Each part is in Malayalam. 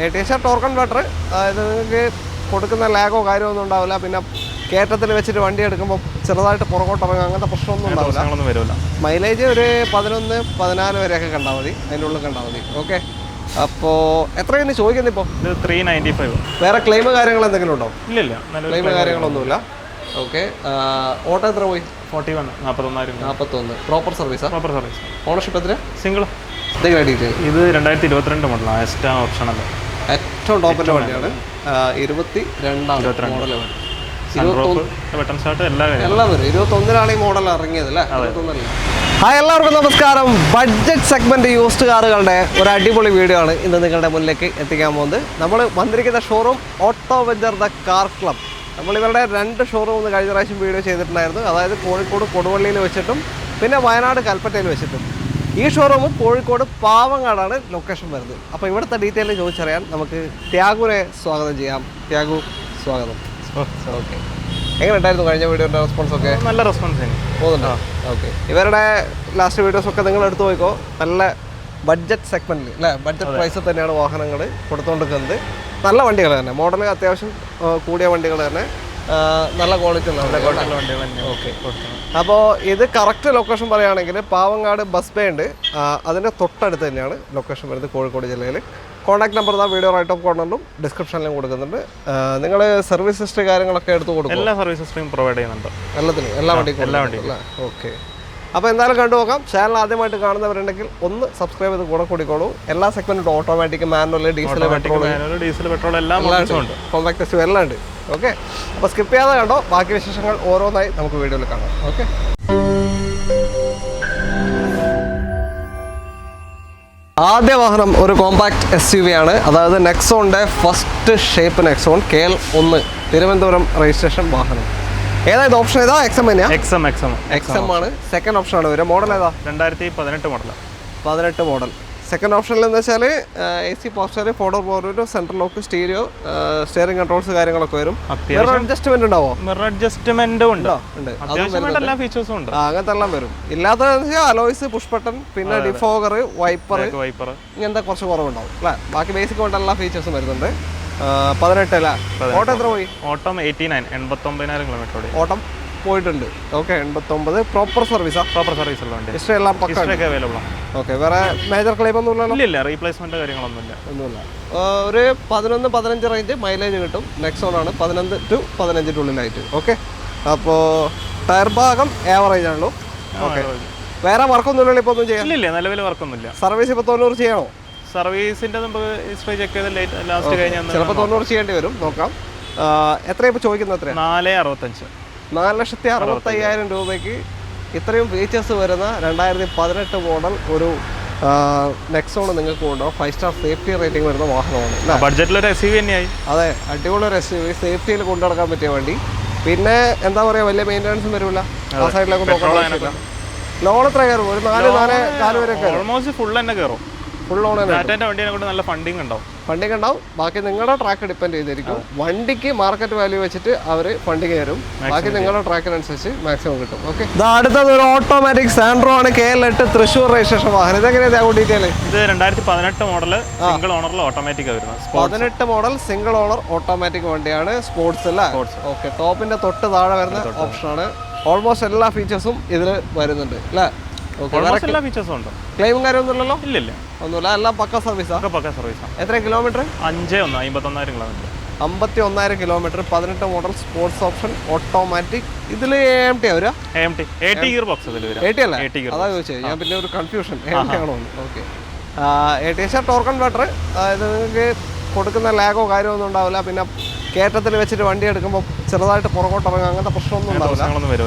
ATS ടോർക്ക് കൺവെർട്ടർ, അതായത് നിങ്ങൾക്ക് കൊടുക്കുന്ന ലാഗോ കാര്യമൊന്നും ഉണ്ടാവില്ല. പിന്നെ കയറ്റത്തിൽ വെച്ചിട്ട് വണ്ടി എടുക്കുമ്പോൾ ചെറുതായിട്ട് പുറകോട്ട് ഇറങ്ങും, അങ്ങനത്തെ പ്രശ്നമൊന്നും ഉണ്ടാവില്ല. മൈലേജ് ഒരു 11-14 വരെയൊക്കെ കണ്ടാൽ മതി, അതിൻ്റെ ഉള്ളിൽ കണ്ടാൽ മതി. ഓക്കെ, അപ്പോൾ എത്രയാണ് ചോദിക്കുന്നത് ഇപ്പോൾ? 395. വേറെ ക്ലെയിം കാര്യങ്ങൾ എന്തെങ്കിലും ഉണ്ടോ? ഇല്ലില്ല, ക്ലെയിം കാര്യങ്ങളൊന്നുമില്ല. ഓക്കെ, ഓട്ടോ എത്ര പോയി? 41. പ്രോപ്പർ സർവീസാ? Proper service. ഓണർഷിപ്പ് എത്ര? സിംഗിൾ. ഇത് 2022 മോഡൽ, എക്സ്ട്രാ ഓപ്ഷൻ അല്ല, ഏറ്റവും ടോപ്പിൻ്റെ വണ്ടിയാണ്. 22 മോഡൽ. എല്ലാം വരും. 21 ഈ മോഡൽ ഇറങ്ങിയത് അല്ലേ? ഹായ്, എല്ലാവർക്കും നമസ്കാരം. ബഡ്ജറ്റ് സെഗ്മെന്റ് യൂസ്ഡ് കാറുകളുടെ ഒരു അടിപൊളി വീഡിയോ ആണ് ഇന്ന് നിങ്ങളുടെ മുന്നിലേക്ക് എത്തിക്കാൻ പോകുന്നത്. നമ്മൾ വന്നിരിക്കുന്ന showroom auto venture the car club. നമ്മളിവരുടെ 2 ഷോറൂം കഴിഞ്ഞ പ്രാവശ്യം വീഡിയോ ചെയ്തിട്ടുണ്ടായിരുന്നു. അതായത് കോഴിക്കോട് കൊടുവള്ളിയിൽ വെച്ചിട്ടും പിന്നെ വയനാട് കൽപ്പറ്റയിൽ വെച്ചിട്ടും. ഈ ഷോറൂം കോഴിക്കോട് പാവങ്ങാടാണ് ലൊക്കേഷൻ വരുന്നത്. അപ്പോൾ ഇവിടുത്തെ ഡീറ്റെയിൽ ചോദിച്ചറിയാൻ നമുക്ക് ത്യാഗുവിനെ സ്വാഗതം ചെയ്യാം. ത്യാഗു, സ്വാഗതം. ഓക്കെ, എങ്ങനെ ഉണ്ടായിരുന്നു കഴിഞ്ഞ വീഡിയോയുടെ റെസ്പോൺസ് ഒക്കെ? നല്ല റെസ്പോൺസ് പോകുന്നുണ്ടോ? ഓക്കെ, ഇവരുടെ ലാസ്റ്റ് വീഡിയോസൊക്കെ നിങ്ങൾ എടുത്തു പോയിക്കോ. നല്ല ബഡ്ജറ്റ് സെഗ്മെൻറ്റിൽ അല്ലേ, ബഡ്ജറ്റ് പ്രൈസിൽ തന്നെയാണ് വാഹനങ്ങൾ കൊടുത്തുകൊണ്ടിരിക്കുന്നത്. നല്ല വണ്ടികൾ തന്നെ, മോഡൽ അത്യാവശ്യം കൂടിയ വണ്ടികൾ തന്നെ, നല്ല ക്വാളിറ്റി ഉള്ള വണ്ടികൾ. ഓക്കെ, അപ്പോൾ ഇത് കറക്റ്റ് ലൊക്കേഷൻ പറയുകയാണെങ്കിൽ പാവങ്ങാട് ബസ് ബേ ഉണ്ട്, അതിൻ്റെ തൊട്ടടുത്ത് തന്നെയാണ് ലൊക്കേഷൻ വരുന്നത്, കോഴിക്കോട് ജില്ലയിൽ. Contact number video right of കോർണറിലും ഡിസ്ക്രിപ്ഷനിലും കൊടുക്കുന്നുണ്ട്. നിങ്ങൾ സർവീസ് ഹിസ്റ്ററി കാര്യങ്ങളൊക്കെ എടുത്ത് കൊടുക്കും? എല്ലാ സർവീസ് ഹിസ്റ്ററിയും പ്രൊവൈഡ് ചെയ്യുന്നുണ്ട്. എല്ലാത്തിനും, എല്ലാ വണ്ടിക്കും. ഓക്കെ, അപ്പോൾ എന്തായാലും കണ്ടുപോകാം. ചാനൽ ആദ്യമായിട്ട് കാണുന്നവരുണ്ടെങ്കിൽ ഒന്ന് സബ്സ്ക്രൈബ് ചെയ്ത് കൂടെ കൂടിക്കോളൂ. എല്ലാ സെഗ്മെന്റും ഓട്ടോമാറ്റിക്, മാനുവൽ, ഡീസൽ, പെട്രോൾ എല്ലാം ഉണ്ട്, കോമ്പാക്ട് ടെസ്റ്റ് എല്ലാം ഉണ്ട്. ഓക്കെ, അപ്പോൾ സ്കിപ്പ് ചെയ്യാതെ കണ്ടോ. ബാക്കി വിശേഷങ്ങൾ ഓരോന്നായി നമുക്ക് വീഡിയോയിൽ കാണാം. ഓക്കെ, ആദ്യ വാഹനം ഒരു കോമ്പാക്ട് SUV ആണ്. അതായത് നെക്സോണിൻ്റെ first shape Nexon KL1, Thiruvananthapuram registration വാഹനം. ഏതായത് ഓപ്ഷൻ ഏതാ? XM ആണ്. സെക്കൻഡ് ഓപ്ഷൻ ആണ് വരിക. മോഡൽ ഏതാ? 2018 മോഡൽ. സെക്കൻഡ് ഓപ്ഷനിൽ എന്ന് വെച്ചാൽ AC poster, 4 door power, central lock, stereo, steering controls കാര്യങ്ങളൊക്കെ വരും. അഡ്ജസ്റ്റ്മെന്റ് ഉണ്ടാവോ? അഡ്ജസ്റ്റ്മെന്റ് ഉണ്ട്, എല്ലാ ഫീച്ചേഴ്സും ഉണ്ട്. അങ്ങനത്തെ എല്ലാം വരും. ഇല്ലാത്തതെന്ന് വെച്ചാൽ അലോയ്സ്, പുഷ് ബട്ടൺ, പിന്നെ ഡിഫോഗർ, വൈപ്പർ, ഇങ്ങനത്തെ കുറച്ച് കുറവുണ്ടാവും അല്ലേ. ബാക്കി ബേസിക് കൊണ്ട് എല്ലാ ഫീച്ചേഴ്സും വരുന്നുണ്ട്. 18 അല്ലേ? ഓട്ടം എത്ര പോയി? ഓട്ടം 89,000 കിലോമീറ്റർ ഓട്ടം പോയിട്ടുണ്ട്. ഓക്കെ, 89. പ്രോപ്പർ സർവീസാ? പ്രോപ്പർ സർവീസ് ഉള്ള വണ്ടി. ഹിസ്റ്ററി എല്ലാം അവൈലബിൾ ആണ്. ഓക്കെ, വേറെ മേജർ ക്ലെയിം ഒന്നും ഇല്ല, റീപ്ലേസ്മെന്റ് കാര്യങ്ങളൊന്നുമില്ല. ഒരു 11-15 റേഞ്ച് മൈലേജ് കിട്ടും. നെക്സോൺ ആണ്. 11 to 15 ഉള്ളിലായിട്ട്. ഓക്കെ, അപ്പോൾ ടയർ ഭാഗം ആവറേജ് ആണല്ലോ. ഓക്കെ, വേറെ വർക്കൊന്നുമില്ല ഇപ്പോൾ? ഒന്നും ചെയ്യാൻ ഇല്ല, നിലവിൽ വർക്കൊന്നുമില്ല. സർവീസ് ഇപ്പോൾ 90 ചെയ്യണോ? സർവീസിന്റെ നമുക്ക് ഹിസ്റ്ററി ചെക്ക് ചെയ്ത് ലാസ്റ്റ് കഴിഞ്ഞാൽ ചിലപ്പോൾ 90 ചെയ്യേണ്ടി വരും. നോക്കാം. എത്രയാണ് ഇപ്പോൾ ചോദിക്കുന്നത്? എത്ര? 4,65. 4,65,000 രൂപയ്ക്ക് ഇത്രയും ഫീച്ചേഴ്സ് വരുന്ന 2018 മോഡൽ ഒരു നെക്സോൺ നിങ്ങൾക്ക് കൊണ്ടുപോകും. 5 സ്റ്റാർ സേഫ്റ്റി റേറ്റിംഗ് വരുന്ന വാഹനമാണ്. ബഡ്ജറ്റിലൊരു SUV തന്നെയായി. അതെ, അടിപൊളി ഒരു SUV, സേഫ്റ്റിയിൽ കൊണ്ടുനടക്കാൻ പറ്റിയ വണ്ടി. പിന്നെ എന്താ പറയുക, വലിയ മെയിൻ്റനൻസും വരില്ല. ആ സൈഡിലേക്ക് നോക്കാൻ. ലോൺ എത്ര കയറും? ഒരു 4 വരെ ഓൾമോസ്റ്റ് ഫുൾ തന്നെ കയറും. ഫുൾ ലോൺ വണ്ടിയെ കൊണ്ട് നല്ല ഫണ്ടിങ് ഉണ്ടാവും. ബാക്കി നിങ്ങളുടെ ട്രാക്ക് ഡിപ്പെൻഡ് ചെയ്തിരിക്കും. വണ്ടിക്ക് മാർക്കറ്റ് വാല്യൂ വെച്ചിട്ട് അവർ ഫണ്ടിങ് തരും. ബാക്കി നിങ്ങളുടെ ട്രാക്കിനനുസരിച്ച് മാക്സിമം കിട്ടും. ഓക്കെ, അടുത്തത് ഒരു ഓട്ടോമാറ്റിക് സാൻഡ്രോ ആണ്. KL8 തൃശ്ശൂർ രജിസ്ട്രേഷൻ വാഹനം. ഇതെങ്ങനെയാണ് ഡീറ്റെയിൽ? ഇത് 2018 മോഡൽ സിംഗിൾ ഓണറിൽ ഓട്ടോമാറ്റിക് വരുന്നത്. 18 മോഡൽ സിംഗിൾ ഓണർ ഓട്ടോമാറ്റിക് വണ്ടിയാണ്. സ്പോർട്സ് അല്ല? ഓക്കെ, ടോപ്പിന്റെ തൊട്ട് താഴെ വരുന്ന ഓപ്ഷനാണ്. ഓൾമോസ്റ്റ് എല്ലാ ഫീച്ചേഴ്സും ഇതിൽ വരുന്നുണ്ട് അല്ലേ? എല്ലാ ഫീച്ചേഴ്സും ഉണ്ട്. ക്ലെയിമും കാര്യമൊന്നുമില്ലല്ലോ? ഇല്ല, ഒന്നുമില്ല. എല്ലാം പക്ക സർവീസാണ്. എത്ര kilometre? 51,000 kilometre. 18 model sports option automatic. ഇതിൽ AMT വരാ? AT ഗിയർ ബോക്സ് അല്ല? അതാ ചോദിച്ചത് ഞാൻ. പിന്നെ ഒരു കൺഫ്യൂഷൻ, AMT ആണോ? Okay, ATS torque converter. അതായത് നിങ്ങൾക്ക് കൊടുക്കുന്ന ലാഗോ കാര്യമൊന്നും ഉണ്ടാവില്ല. പിന്നെ കയറ്റത്തിൽ വെച്ചിട്ട് വണ്ടി എടുക്കുമ്പോൾ ചെറുതായിട്ട് പുറകോട്ട് ഇറങ്ങും, അങ്ങനത്തെ പ്രശ്നമൊന്നും ഉണ്ടാവില്ല.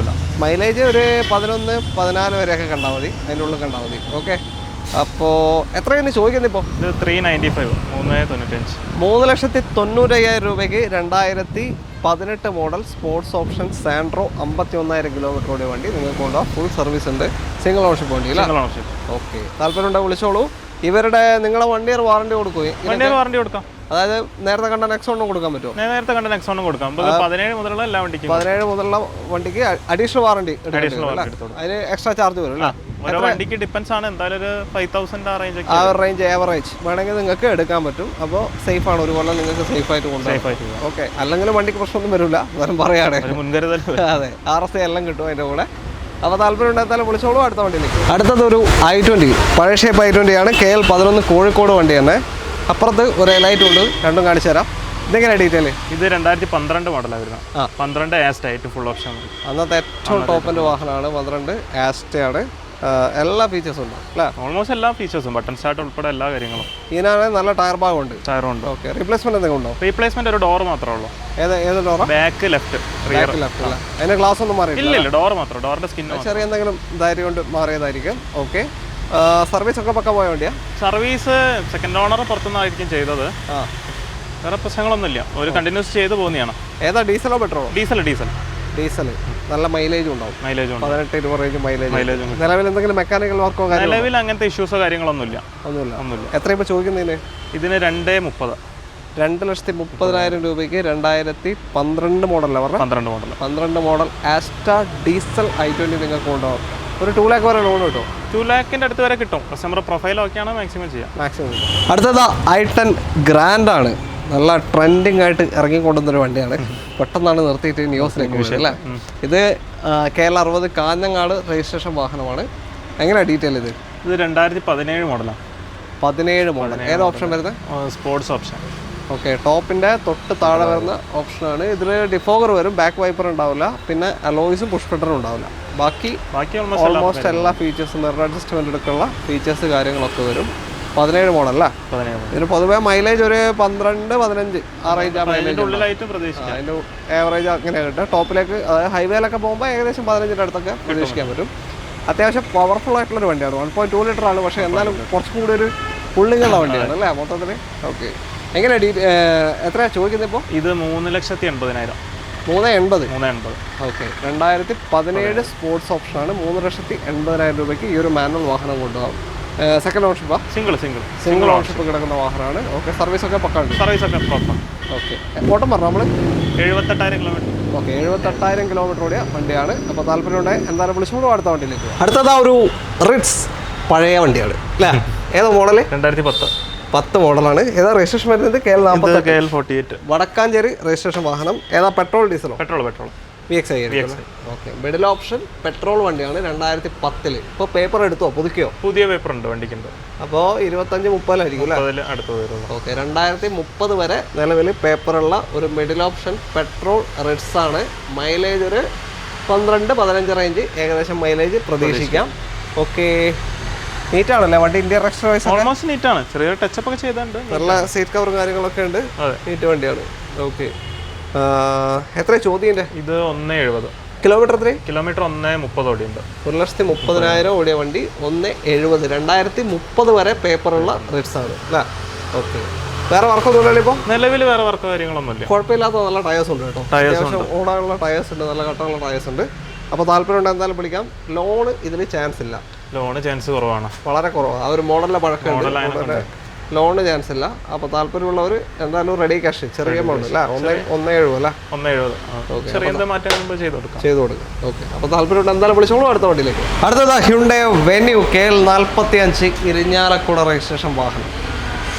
മൈലേജ് ഒരു 11-14 വരെയൊക്കെ കണ്ടാൽ മതി, അതിൻ്റെ ഉള്ളിൽ കണ്ടാൽ മതി. ഓക്കെ, അപ്പോൾ എത്രയാണ് ചോദിക്കുന്നത് ഇപ്പോൾ? 395. 3,95,000 രൂപയ്ക്ക് 2018 മോഡൽ സ്പോർട്സ് ഓപ്ഷൻ സാൻഡ്രോ 51,000 കിലോമീറ്ററോടെ വണ്ടി നിങ്ങൾക്ക് കൊണ്ടുപോകാം. ഫുൾ സർവീസ് ഉണ്ട്. സിംഗിൾ ഓണർഷിപ്പ് വണ്ടി അല്ല? ഓക്കെ, താല്പര്യം ഉണ്ടെങ്കിൽ വിളിച്ചോളൂ. ഇവരുടെ നിങ്ങളെ 1 ഇയർ വാറണ്ടി കൊടുക്കാം. അതായത് നേരത്തെ കണ്ട നെക്സോണും കൊടുക്കാൻ പറ്റുമോ? നേരത്തെ കണ്ട നെക്സോണും കൊടുക്കാം. 17 മുതലുള്ള എല്ലാ വണ്ടിക്കും 17 മുതലുള്ള വണ്ടിക്ക് അഡീഷണൽ വാറണ്ടി അതിന് എക്സ്ട്രാ ചാർജ് വരും അല്ലേ? ഓരോ വണ്ടിക്ക് ഡിപ്പെൻസ് ആണ്. എന്തായാലും ഒരു 5000 ആ റേഞ്ച് ആ റേഞ്ച് ആവറേജ് വേണമെങ്കിൽ നിങ്ങൾക്ക് എടുക്കാൻ പറ്റും. അപ്പോൾ സേഫ് ആണ്, ഒരു കൊല്ലം നിങ്ങൾക്ക് സേഫ് ആയിട്ട് കൊണ്ടുപോകാം. ഓക്കെ, അല്ലെങ്കിൽ വണ്ടിക്ക് പ്രശ്നമൊന്നും വരില്ല, എന്നാലും പറയുകയാണ്. മുൻകരുതൽ. അതെ, RSA എല്ലാം കിട്ടും അതിൻ്റെ കൂടെ. അപ്പോൾ താല്പര്യം ഉണ്ടായാലും വിളിച്ചോളൂ. അടുത്ത വണ്ടിയിലേക്ക്. അടുത്തത് ഒരു i20, പഴയ ഷേപ്പ് i20 ആണ്. KL 11 കോഴിക്കോട് വണ്ടി തന്നെ. അപ്പുറത്ത് ഒരു എലൈറ്റ് ഉണ്ട്, രണ്ടും കാണിച്ചു തരാം. ഇതെങ്ങനെയാണ് ഡീറ്റെയിൽ? ഇത് 2012 മോഡലാണ് വരുന്നത്. 12 ആസ്റ്റ ഫുൾ ഓപ്ഷൻ. അന്നത്തെ ഏറ്റവും ടോപ്പിൻ്റെ വാഹനമാണ് 12 ആസ്റ്റയാണ്. എല്ലാ ഫീച്ചേഴ്സും ഉണ്ട് അല്ലേ? ഓൾമോസ്റ്റ് എല്ലാ ഫീച്ചേഴ്സും, ബട്ടൺ സ്റ്റാർട്ട് ഉൾപ്പെടെ എല്ലാ കാര്യങ്ങളും. ഇതിനാണെങ്കിൽ നല്ല ടയർ ഭാഗമുണ്ട്. ടയറുണ്ട്. ഓക്കെ, റീപ്ലേസ്മെന്റ് എന്തെങ്കിലും ഉണ്ടോ? റീപ്ലേസ്മെന്റ് ഒരു ഡോർ മാത്രമേ ഉള്ളൂ. ഏത് ഡോറാ? ബാക്ക് ലെഫ്റ്റ്, റിയർ ലെഫ്റ്റ് അല്ല. അതിന്റെ ഗ്ലാസ് ഒന്നും മാറിയിട്ടില്ല? ഇല്ല, ഡോർ മാത്രം, ഡോറിന്റെ സ്കിൻ ചെറിയ എന്തെങ്കിലും ധൈര്യം കൊണ്ട് മാറിയതായിരിക്കും. ഓക്കെ, സർവീസ് ഒക്കെ പക്ക പോയ വണ്ടിയാ? സർവീസ് സെക്കൻഡ് ഓണർ പുറത്തുനിന്നായിരിക്കും ചെയ്തത്. വേറെ പ്രശ്നങ്ങളൊന്നുമില്ല, ഒരു കണ്ടിന്യൂസ് ചെയ്ത് പോകുന്നതാണ്. ഏതാ, ഡീസലോ പെട്രോളോ? ഡീസൽ. നല്ല മൈലേജ് ഉണ്ടാവും. 18-20 റേഞ്ച് മൈലേജ്. നിലവിൽ എന്തെങ്കിലും മെക്കാനിക്കൽ വർക്കോ? നിലവിൽ അങ്ങനത്തെ ഇഷ്യൂസോ കാര്യങ്ങളൊന്നുമില്ല. ഒന്നുമില്ല. എത്ര ഇപ്പോൾ ചോദിക്കുന്നതിന്? ഇതിന് 2.30. 2,30,000 രൂപയ്ക്ക് 2012 മോഡലല്ല പറഞ്ഞത്? 12 മോഡൽ ആസ്റ്റ ഡീസൽ i20 നിങ്ങൾക്ക് കൊണ്ടുപോകാം. ഒരു 2 lakh വരെ ലോൺ കിട്ടും. 2 lakhന്റെ അടുത്ത് വരെ കിട്ടും. കസ്റ്റമർ പ്രൊഫൈൽ ഒക്കെയാണ് മാക്സിമം ചെയ്യാം. അടുത്തതാ i10 ഗ്രാൻഡ് ആണ്. നല്ല ട്രെൻഡിങ് ആയിട്ട് ഇറങ്ങിക്കൊണ്ടുവന്നൊരു വണ്ടിയാണ്. പെട്ടെന്നാണ് നിർത്തിയിട്ട് ന്യൂസിലേക്ക് വിഷയം അല്ലേ? ഇത് KL 60 കാഞ്ഞങ്ങാട് രജിസ്ട്രേഷൻ വാഹനമാണ്. എങ്ങനെയാണ് ഡീറ്റെയിൽ? ഇത് 2017 മോഡലാണ്. 17 മോഡൽ. ഏത് ഓപ്ഷൻ വരുന്നത്? Sports option. ഓക്കെ, ടോപ്പിൻ്റെ തൊട്ട് താഴെ വരുന്ന ഓപ്ഷനാണ്. ഇതിൽ ഡിഫോഗർ വരും, ബാക്ക് വൈപ്പർ ഉണ്ടാവില്ല, പിന്നെ അലോയ്സും പുഷ് ബട്ടണും ഉണ്ടാവില്ല. ബാക്കി ഓൾമോസ്റ്റ് എല്ലാ ഫീച്ചേഴ്സും, മിറർ അഡ്ജസ്റ്റ്മെൻ്റ് എടുക്കുള്ള ഫീച്ചേഴ്സ് കാര്യങ്ങളൊക്കെ വരും. 17 മോഡൽ അല്ല? ഇതിന് പൊതുവേ മൈലേജ് ഒരു 12-15 ആ റേഞ്ച്. ആ മൈലേജ് അതിൻ്റെ ആവറേജ് അങ്ങനെയാണ് കിട്ടുക. ടോപ്പിലേക്ക്, അതായത് ഹൈവേയിലൊക്കെ പോകുമ്പോൾ ഏകദേശം 15-ന്റെ അടുത്തൊക്കെ പ്രതീക്ഷിക്കാൻ പറ്റും. അത്യാവശ്യം പവർഫുൾ ആയിട്ടുള്ളൊരു വണ്ടിയാണ്. 1.2 ലിറ്റർ ആണ്, പക്ഷേ എന്നാലും കുറച്ചും കൂടി ഒരു പുള്ളിങ്ങുള്ള വണ്ടിയാണ് അല്ലേ മൊത്തത്തിൽ? ഓക്കെ, എങ്ങനെയാണ് എത്രയാണ് ചോദിക്കുന്നത് ഇപ്പോൾ? ഇത് 3,80,000. 380. ഓക്കെ, 2017 സ്പോർട്സ് ഓപ്ഷനാണ്. 3,80,000 രൂപയ്ക്ക് ഈ ഒരു മാനുവൽ വാഹനം കൊണ്ടുപോകാം. സെക്കൻഡ് ഓൺഷിപ്പാ? സിംഗിൾ ഓൺഷിപ്പ് കിടക്കുന്ന വാഹനമാണ്. ഓക്കെ, സർവീസ് ഒക്കെ പക്ക ഉണ്ട്? സർവീസ് ഒക്കെ പ്രോപ്പർ. ഓക്കെ, ഓട്ടം പറഞ്ഞു നമ്മൾ 78,000 കിലോമീറ്റർ. ഓക്കെ, 78,000 കിലോമീറ്റർ ഓടിയ വണ്ടിയാണ്. അപ്പോൾ താല്പര്യമുണ്ടെങ്കിൽ എന്തായാലും വിളിച്ചോളൂ. അടുത്ത വണ്ടിയിലേക്ക്. അടുത്തതാ ഒരു റിറ്റ്സ്, പഴയ വണ്ടിയാണ് അല്ലേ? ഏതോ മോഡല്? 2010 മോഡലാണ്. ഏതാ രജിസ്ട്രേഷൻ വരുന്നത്? KL 48. വടക്കാഞ്ചേരി രജിസ്ട്രേഷൻ വാഹനം. ഏതാ, പെട്രോൾ ഡീസലോ? Petrol. VXi. Okay, middle option petrol വണ്ടിയാണ്. 2010. ഇപ്പോൾ പേപ്പർ എടുത്തോ, പുതുക്കിയോ? പുതിയ പേപ്പർ ഉണ്ട് വണ്ടിക്കുണ്ട്. അപ്പോൾ 25-30 അല്ലേ? ഓക്കെ, 2030 വരെ നിലവിൽ പേപ്പറുള്ള ഒരു മിഡിൽ ഓപ്ഷൻ പെട്രോൾ റിറ്റ്സ് ആണ്. മൈലേജ് ഒരു 12-15 റേഞ്ച് ഏകദേശം മൈലേജ് പ്രതീക്ഷിക്കാം. ഓക്കെ, നീറ്റാണല്ലേ വണ്ടി? ഇന്ത്യൻ എക്സ്ട്രാ ഓൾമോസ്റ്റ് നീറ്റാണ്. ചെറിയ ടച്ചപ്പ് ഒക്കെ ചെയ്തിട്ടുണ്ട്. നല്ല സീറ്റ് കവറും കാര്യങ്ങളൊക്കെ ഉണ്ട്. നീറ്റ് വണ്ടിയാണ്. ഓക്കെ, എത്ര ചോദ്യം? ഇത് 1.70. കിലോമീറ്റർ എത്ര? കിലോമീറ്റർ 1.30 ഓടിയുണ്ട്. 1,30,000 ഓടിയ വണ്ടി 1.70. 2030 വരെ പേപ്പറുള്ള റിറ്റ്സ് ആണ് അല്ലേ? ഓക്കെ, വേറെ വർക്കൊന്നുമില്ലല്ലോ ഇപ്പോൾ? നിലവിൽ വേറെ വർക്ക് കാര്യങ്ങളൊന്നുമില്ല. കുഴപ്പമില്ലാത്ത നല്ല ടയേഴ്സ് ഉണ്ട് കേട്ടോ. അത്യാവശ്യം ഓടാനുള്ള ടയേഴ്സ് ഉണ്ട്, നല്ല കട്ടമുള്ള ടയേഴ്സ് ഉണ്ട്. അപ്പോൾ താല്പര്യം എന്തായാലും വിളിക്കാം. ലോണ് ഇതിന് ചാൻസ് ഇല്ല. ലോണ് ചാൻസ് കുറവാണ്, വളരെ കുറവാണ്. ആ ഒരു മോഡലിലെ പഴക്കമുണ്ട്. ലോണ് ചാൻസ് ഇല്ല. അപ്പോൾ താല്പര്യമുള്ളവർ എന്തായാലും റെഡി ക്യാഷ് ചെറിയ എമൗണ്ട് അല്ല? 1.70 അല്ല? 1.70. ചെറിയ മാറ്റം ചെയ്ത് കൊടുക്കും. ഓക്കെ, അപ്പോൾ താല്പര്യമുണ്ട് എന്തായാലും വിളിച്ചോളൂ. അടുത്ത വണ്ടിയിലേക്ക്. അടുത്തതാ Hyundai Venue KL 45 Irinjalakuda registration വാഹനം.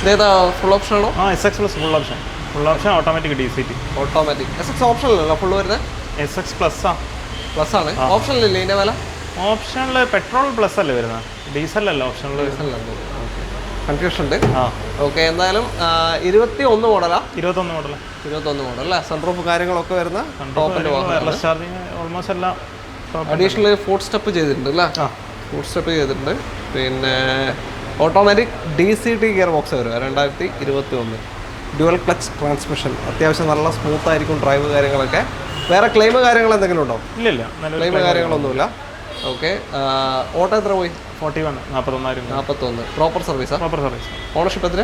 ഇതേതാ, ഫുൾ ഓപ്ഷൻ ആണോ? SX plus full option automatic DCT. Automatic. SX option അല്ലല്ലോ ഫുൾ വരുന്നത്? SX പ്ലസ് ആണ്. ഓപ്ഷനിലില്ലേ ഇതിൻ്റെ വില? ഓപ്ഷനിൽ പെട്രോൾ പ്ലസ് അല്ലേ വരുന്നത്, ഡീസൽ അല്ല. ഓപ്ഷനിൽ കൺഫ്യൂഷൻ ഉണ്ട്. ഓക്കെ, എന്തായാലും 21 മോഡലാ? 21 മോഡൽ അല്ലേ? സൺറൂഫ് കാര്യങ്ങളൊക്കെ വരുന്ന ടോപ്പിൻ്റെ വാഹനം. ഓൾമോസ്റ്റ് എല്ലാം. അഡീഷണൽ ഫുഡ് സ്റ്റെപ്പ് ചെയ്തിട്ടുണ്ട് അല്ലേ? ഫുഡ് സ്റ്റെപ്പ് ചെയ്തിട്ടുണ്ട്. പിന്നെ ഓട്ടോമാറ്റിക് DCT ഗിയർ ബോക്സ് വരും. 2021 ഡ്യുവൽ ക്ലച്ച് ട്രാൻസ്മിഷൻ. അത്യാവശ്യം നല്ല സ്മൂത്ത് ആയിരിക്കും ഡ്രൈവ് കാര്യങ്ങളൊക്കെ. വേറെ ക്ലെയിം കാര്യങ്ങൾ എന്തെങ്കിലും ഉണ്ടോ? ഇല്ല, ക്ലെയിം കാര്യങ്ങളൊന്നുമില്ല. ഓക്കെ, ഓട്ടോ എത്ര പോയി? 41. Proper service. ഓണർഷിപ്പ് എത്ര?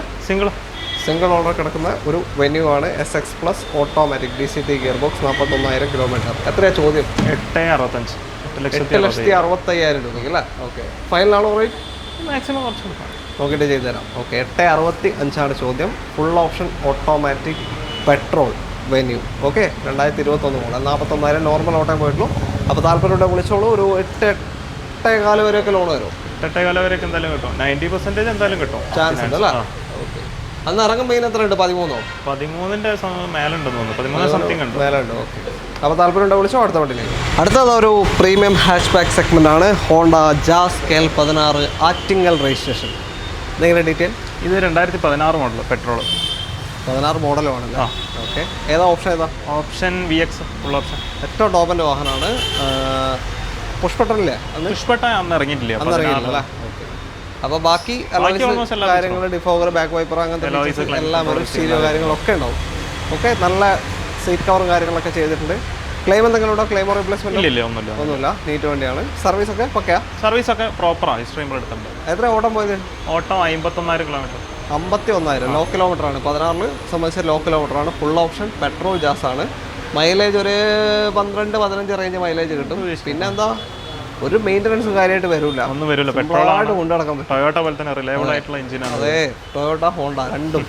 സിംഗിൾ ഓണർ കിടക്കുന്ന ഒരു വെന്യൂ ആണ്. SX plus automatic DCT gear box. 41,000 kilometre. എത്രയാണ് ചോദ്യം? 8,65,000 രൂപയ്ക്ക് അല്ലേ? Okay, ഫൈനലാണോ rate? മാക്സിമം കുറച്ച് നോക്കിയിട്ട് ചെയ്തുതരാം. ഓക്കെ, 8,65,000 ചോദ്യം. Full option automatic petrol venue. Okay, 2021 model. 41,000 normal ഓട്ടം പോയിട്ടുള്ളൂ. അപ്പോൾ താല്പര്യമുണ്ടെങ്കിൽ വിളിച്ചോളൂ. ഒരു 8.25 വരെയൊക്കെ ലോൺ വരും. 8.25 വരെയൊക്കെ എന്തായാലും കിട്ടും. 90% എന്തായാലും കിട്ടും. ചാൻസ് ഉണ്ട് അല്ലേ? ഓക്കെ. അന്ന് ഇറങ്ങുമ്പോൾ എത്ര ഉണ്ട്? 13 13ന്റെ മേലുണ്ടെന്ന് തോന്നുന്നു. 13 സംതിങ് ഉണ്ട്. മേലുണ്ട്. ഓക്കെ. അപ്പോൾ താല്പര്യം ഉണ്ടോ വിളിച്ചോ അടുത്ത വണ്ടിയിലേക്ക്. അടുത്തത് ഒരു പ്രീമിയം ഹാച്ച് ബാക്ക് സെഗ്മെന്റ് ആണ്. Honda jazz KL16 Attingal registration. എന്തെങ്കിലും ഡീറ്റെയിൽ? ഇത് 2016 മോഡൽ പെട്രോൾ. 16 മോഡലുമാണല്ലോ. ഓക്കെ. ഏതാ option? Option VX full option. ഏറ്റവും ടോപ്പിൻ്റെ വാഹനമാണ്. പുഷ്പട്ടനില്ലേ? പുഷ്പട്ട അന്ന് ഇറങ്ങിയിട്ടില്ല. അന്ന് ഇറങ്ങിയിട്ടില്ല. ഓക്കെ. അപ്പോൾ ബാക്കി കാര്യങ്ങൾ ഡിഫോഗർ, ബാക്ക് വൈപ്പർ, അങ്ങനത്തെ എല്ലാം ഒരു സ്റ്റീരിയോ കാര്യങ്ങളൊക്കെ ഉണ്ടാവും. ഓക്കെ. നല്ല സീറ്റ് കവറും കാര്യങ്ങളൊക്കെ ചെയ്തിട്ടുണ്ട്. ക്ലെയിം എന്തെങ്കിലും ഉണ്ടോ? ക്ലെയിമോ റീപ്ലേസ്മെന്റ്? ഇല്ല, ഒന്നുമില്ല. നീറ്റ് വണ്ടിയാണ്. സർവീസ് ഒക്കെ പക്കയാ? സർവീസ് ഒക്കെ പ്രോപ്പറാണ്. ഹിസ്റ്ററി എടുത്തിട്ടുണ്ട്. എത്ര ഓട്ടം പോയത്? ഓട്ടം 51,000 കിലോമീറ്റർ. 51,000 ലോ കിലോമീറ്റർ ആണ്. 16 സംബന്ധിച്ച് ലോ കിലോമീറ്റർ ആണ്. ഫുൾ ഓപ്ഷൻ പെട്രോൾ ജാസ് ആണ്. മൈലേജ് ഒരു 12-15 റേഞ്ച് മൈലേജ് കിട്ടും. പിന്നെ എന്താ, ഒരു മെയിൻ്റനൻസും കാര്യമായിട്ട് വരില്ല. ഒന്നും വരില്ല. പെട്രോളായിട്ട് കൊണ്ടു നടക്കാൻ പറ്റും. ടൊയോട്ട പോലെ തന്നെ റിലയബിൾ ആയിട്ടുള്ള എഞ്ചിനാണ്. അതെ, ടൊയോട്ട ഹോണ്ട രണ്ടും.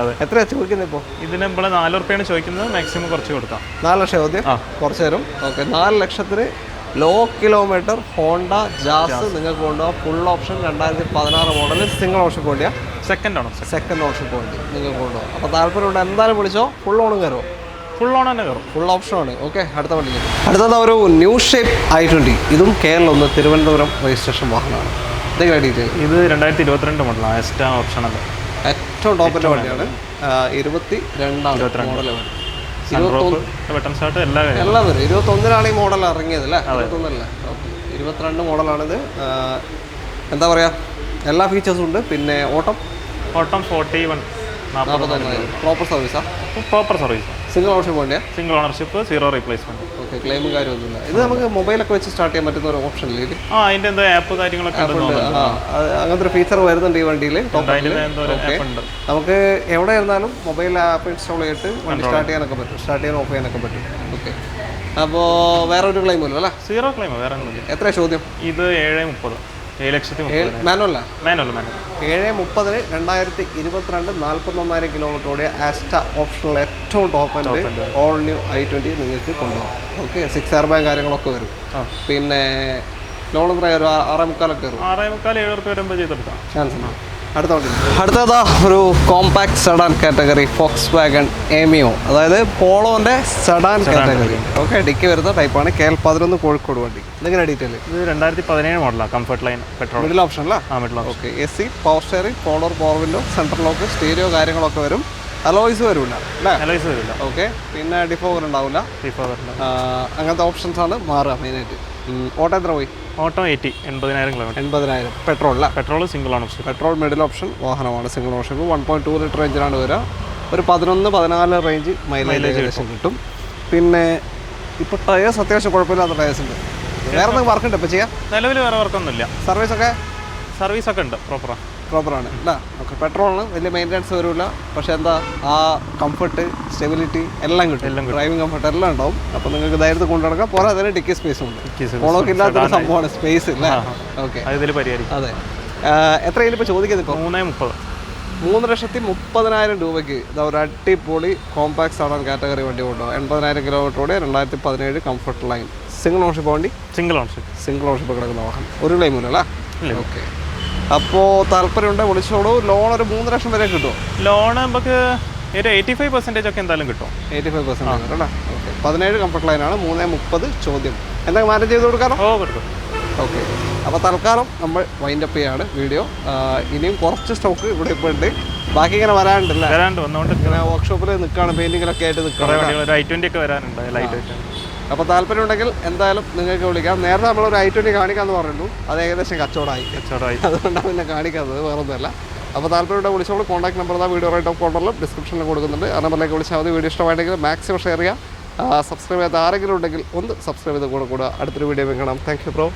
അതെ. എത്രയാ ചോദിക്കുന്നത് ഇപ്പോൾ? ഇതിന് നമ്മൾ 4 രൂപയാണ് ചോദിക്കുന്നത്. മാക്സിമം കുറച്ച് കൊടുക്കാം. 4 ലക്ഷം ചോദ്യം കുറച്ച് തരും. ഓക്കെ. 4 ലക്ഷത്തിന് ലോ കിലോമീറ്റർ ഹോണ്ട ജാസ് നിങ്ങൾക്ക് കൊണ്ടുപോകാം. Full option 2016 model single option വണ്ടിയാണ്. സെക്കൻഡ് ഓപ്ഷൻ വണ്ടി നിങ്ങൾക്ക് കൊണ്ടുപോകാം. അപ്പോൾ താല്പര്യമുണ്ട് എന്തായാലും വിളിച്ചോ. ഫുൾ ഓണും കയറുമോ? ഫുൾ ഓൺ തന്നെ കയറും. ഫുൾ ഓപ്ഷനാണ്. ഓക്കെ. അടുത്ത വണ്ടിയിലേക്ക്. അടുത്തത് ഒരു ന്യൂ ഷേപ്പ് i20. ഇതും KL1 തിരുവനന്തപുരം രജിസ്ട്രേഷൻ വാഹനമാണ്. ഇതൊക്കെ ഡീറ്റെയിൽ. ഇത് 2022 മോഡലാണ്. എക്സ്ട്രാ ഓപ്ഷനല്ല. ഏറ്റവും ടോപ്പിൻ്റെ വണ്ടിയാണ്. 22 മോഡലാണ്. 21 എല്ലാം വരും. 21 ഈ മോഡൽ ഇറങ്ങിയത് അല്ലേ? 21 ഓക്കെ. 22 മോഡലാണിത്. എന്താ പറയുക, എല്ലാ ഫീച്ചേഴ്സും ഉണ്ട്. പിന്നെ ഓട്ടം 41 പ്രോപ്പർ സർവീസാ? Proper service. സിംഗിൾ ഓപ്ഷൻ വണ്ടിയാണ്. Single ownership, 0 replacement. ഓക്കെ. ക്ലെയിമും കാര്യമൊന്നുമില്ല. ഇത് നമുക്ക് മൊബൈലൊക്കെ വെച്ച് സ്റ്റാർട്ട് ചെയ്യാൻ പറ്റുന്ന ഒരു ഓപ്ഷൻ ഇല്ലേ? അതിന്റെ എന്തോ ആപ്പ് കാര്യങ്ങളൊക്കെ അങ്ങനത്തെ ഒരു ഫീച്ചർ വരുന്നുണ്ട് ഈ വണ്ടിയിൽ. നമുക്ക് എവിടെ ഇരുന്നാലും മൊബൈൽ ആപ്പ് ഇൻസ്റ്റാൾ ചെയ്തിട്ട് വണ്ടി സ്റ്റാർട്ട് ചെയ്യാനൊക്കെ പറ്റും. സ്റ്റാർട്ട് ചെയ്യാൻ ഓഫ് ചെയ്യാനൊക്കെ പറ്റും. ഓക്കെ. അപ്പോൾ വേറെ ഒരു ക്ലെയിം ഇല്ല അല്ലേ? 0 ക്ലെയിം വേറെ ഒന്നുമില്ല. എത്ര ചോദ്യം? ഇത് 7.30. 7,30,000. മാനുവൽ 7.30 2022 41,000 കിലോമീറ്റർ ഓടിയ ആസ്റ്റ ഓപ്ഷണൽ ഏറ്റവും top and all new i20 നിങ്ങൾക്ക് കൊണ്ടുപോകാം. ഓക്കെ. 6 എയർ ബാഗ് കാര്യങ്ങളൊക്കെ വരും. പിന്നെ ലോൺ എത്ര? ഒരു 6.25 കയറും. 6.25-7 രൂപ വരുമ്പോൾ ചെയ്തെടുക്കാം. ചാൻസ് ഉണ്ട്. അടുത്തതാ ഒരു compact sedan category Volkswagen Ameo, അതായത് പോളോന്റെ സെഡാൻ കാറ്റഗറി. ഓക്കെ. ഡിക്കി വരുന്ന ടൈപ്പാണ്. KL11 കോഴിക്കോട് വണ്ടി. ഇതെങ്ങനെ ഡീറ്റെയിൽ? ഇത് 2017 മോഡലാണ്. Comfort line petrol. Middle option അല്ല? Middle option. Okay. AC, power steering, power window, central lock, stereo കാര്യങ്ങളൊക്കെ വരും. അലോയ്സ് വരില്ല അല്ലേ? അലോയ്സ് വരില്ല. ഓക്കെ. പിന്നെ ഡിഫോഗർ ഉണ്ടാവില്ല. അങ്ങനത്തെ ഓപ്ഷൻസ് ആണ് മാറുക മെയിനായിട്ട്. ഓട്ടോ എത്ര പോയി? Odo 80,000 kilometre. 80,000 പെട്രോൾ അല്ല? Petrol single ownership. Petrol middle option വാഹനമാണ്. Single ownership. 1.2 ലിറ്റർ റേഞ്ചിലാണ് വരിക. ഒരു 11-14 റേഞ്ച് മൈലേജ് കിട്ടും. പിന്നെ ഇപ്പോൾ ടയേഴ്സ് അത്യാവശ്യം കുഴപ്പമില്ലാത്ത ടയേഴ്സ് ഉണ്ട്. വേറെ എന്തെങ്കിലും വർക്ക് ഉണ്ട് ഇപ്പോൾ ചെയ്യാം? നിലവിൽ വേറെ വർക്കൊന്നുമില്ല. സർവീസ് ഒക്കെ ഉണ്ട്. പ്രോപ്പറാണ് അല്ല? ഓക്കെ. പെട്രോളിന് വലിയ മെയിൻ്റെനൻസ് വരില്ല. പക്ഷേ എന്താ, ആ കംഫർട്ട്, സ്റ്റെബിലിറ്റി എല്ലാം കിട്ടും. ഡ്രൈവിംഗ് കംഫർട്ട് എല്ലാം ഉണ്ടാവും. അപ്പോൾ നിങ്ങൾക്ക് ധൈര്യത്തിൽ കൊണ്ടുനടക്കാം. പോരാ അതിന് ഡിക്കി സ്പേസ് ഉണ്ട്. പോളോക്ക് ഇല്ലാത്തൊരു സംഭവമാണ് സ്പേസ് ഇല്ല. ഓക്കെ. അതെ. എത്രയും ഇപ്പോൾ ചോദിക്കുന്നത്? ഇപ്പോൾ 3.30. 3,30,000 രൂപയ്ക്ക് ഇതാ ഒരു അടിപൊളി കോമ്പാക്ട് സെഡാൻ കാറ്റഗറി വണ്ടി കൊണ്ടുപോകും. 80,000 കിലോമീറ്ററോടെ 2017 കംഫർട്ട് ലൈൻ സിംഗിൾ ഓണർഷിപ്പ് വണ്ടി. സിംഗിൾ ഓണർഷിപ്പ് കിടക്കുന്ന വാഹനം. ഒരു ക്ലെയിമില്ല അല്ലേ? ഓക്കെ. അപ്പോൾ താല്പര്യമുണ്ട് വിളിച്ചോളൂ. ലോൺ ഒരു 3 ലക്ഷം വരെ കിട്ടുമോ? ലോൺ നമുക്ക് ഒരു 85% ഒക്കെ എന്തായാലും കിട്ടും. 85% അല്ലേ? ഓക്കെ. 17 കംഫർട്ട് ലൈനാണ്. 3.30 ചോദ്യം. എന്തൊക്കെ മാനേജ് ചെയ്ത് കൊടുക്കാനോ? കൊടുക്കും. ഓക്കെ. അപ്പോൾ തൽക്കാലം നമ്മൾ വൈൻഡപ്പ് ചെയ്യാണ് വീഡിയോ. ഇനിയും കുറച്ച് സ്റ്റോക്ക് ഇവിടെ ഇപ്പോൾ ഉണ്ട്. ബാക്കി ഇങ്ങനെ വരാനുണ്ടല്ലേ? ഇങ്ങനെ വർക്ക്ഷോപ്പിൽ നിൽക്കുകയാണ്, പെയിൻറ്റിങ്ങിലൊക്കെ ആയിട്ട് നിൽക്കുകയാണ്. i20 ഒക്കെ വരാനുണ്ട് ലൈറ്റ്. അപ്പോൾ താല്പര്യമുണ്ടെങ്കിൽ എന്തായാലും നിങ്ങൾക്ക് വിളിക്കാം. നേരത്തെ നമ്മളൊരു i20 കാണിക്കാമെന്ന് പറഞ്ഞു. അത് ഏകദേശം കച്ചവടമായി. അതുകൊണ്ടാണ് പിന്നെ കാണിക്കാത്തത്, വേറെ ഒന്നുമല്ല. അപ്പോൾ താല്പര്യമുണ്ടെങ്കിൽ വിളിച്ചോളൂ. Contact number video right of കോർണറിലും ഡിസ്ക്രിപ്ഷനിലും കൊടുക്കുന്നുണ്ട്. ആ നമ്പറിലേക്ക് വിളിച്ചാൽ മതി. വീഡിയോ ഇഷ്ടമായിട്ടെങ്കിൽ മാക്സിമം ഷെയർ ചെയ്യുക. സബ്സ്ക്രൈബ് ചെയ്യാത്ത ആരെങ്കിലും ഉണ്ടെങ്കിൽ ഒന്ന് സബ്സ്ക്രൈബ് ചെയ്ത് കൂടെ അടുത്തൊരു വീഡിയോ കാണാം. Thank you bro.